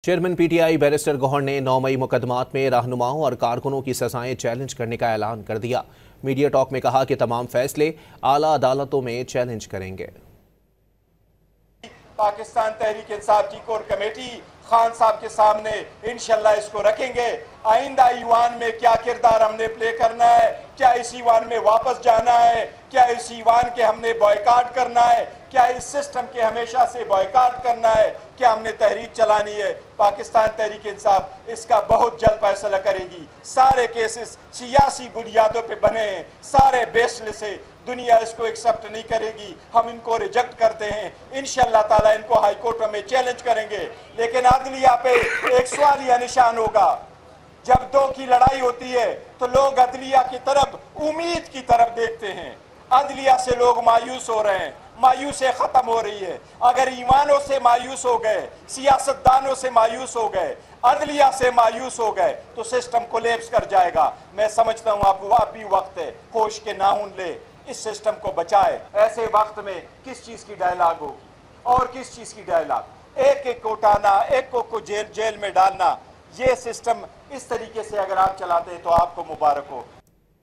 Chairman P T I barrister Gohar نے 9 مئی مقدمات میں رہنماؤں اور کارکنوں کی سزائیں چیلنج کرنے کا اعلان کر دیا۔ میڈیا ٹاک میں کہا کہ تمام فیصلے اعلیٰ عدالتوں میں چیلنج کریں گے۔ پاکستان تحریک انصاف کی کور کمیٹی خان صاحب کے سامنے انشاءاللہ اس کو رکھیں گے۔ آئندہ ایوان میں کیا کردار ہم نے پلے کرنا ہے، کیا اس ایوان میں واپس جانا ہے، کیا اس ایوان کے ہم نے بائیکاٹ کرنا ہے، کیا اس سسٹم کے ہمیشہ سے بائیکاٹ کرنا ہے، کیا ہم نے تحریک چلانی ہے، پاکستان تحریک انصاف اس کا بہت جلد فیصلہ کرے گی۔ سارے کیسز سیاسی بنیادوں پہ بنے ہیں، سارے بیس سے دنیا اس کو ایکسپٹ نہیں کرے گی، ہم ان کو ریجیکٹ کرتے ہیں۔ انشاءاللہ تعالیٰ ان کو ہائی کورٹ میں چیلنج کریں گے، لیکن عدلیہ پہ ایک سوالیہ نشان ہوگا۔ جب دو کی لڑائی ہوتی ہے تو لوگ عدلیہ کی طرف امید کی طرف دیکھتے ہیں۔ عدلیہ سے لوگ مایوس ہو رہے ہیں، مایوسی ختم ہو رہی ہے۔ اگر ایوانوں سے مایوس ہو گئے، سیاستدانوں سے مایوس ہو گئے، عدلیہ سے مایوس ہو گئے تو سسٹم کولیپس کر جائے گا۔ میں سمجھتا ہوں اب بھی وقت ہے، ہوش کے ناخن لے، اس سسٹم کو بچائے۔ ایسے وقت میں کس چیز کی ڈائلاگ ہوگی اور کس چیز کی ڈائلاگ؟ ایک ایک کو اٹھانا، ایک کو جیل میں ڈالنا، یہ سسٹم اس طریقے سے اگر آپ چلاتے ہیں تو آپ کو مبارک ہو۔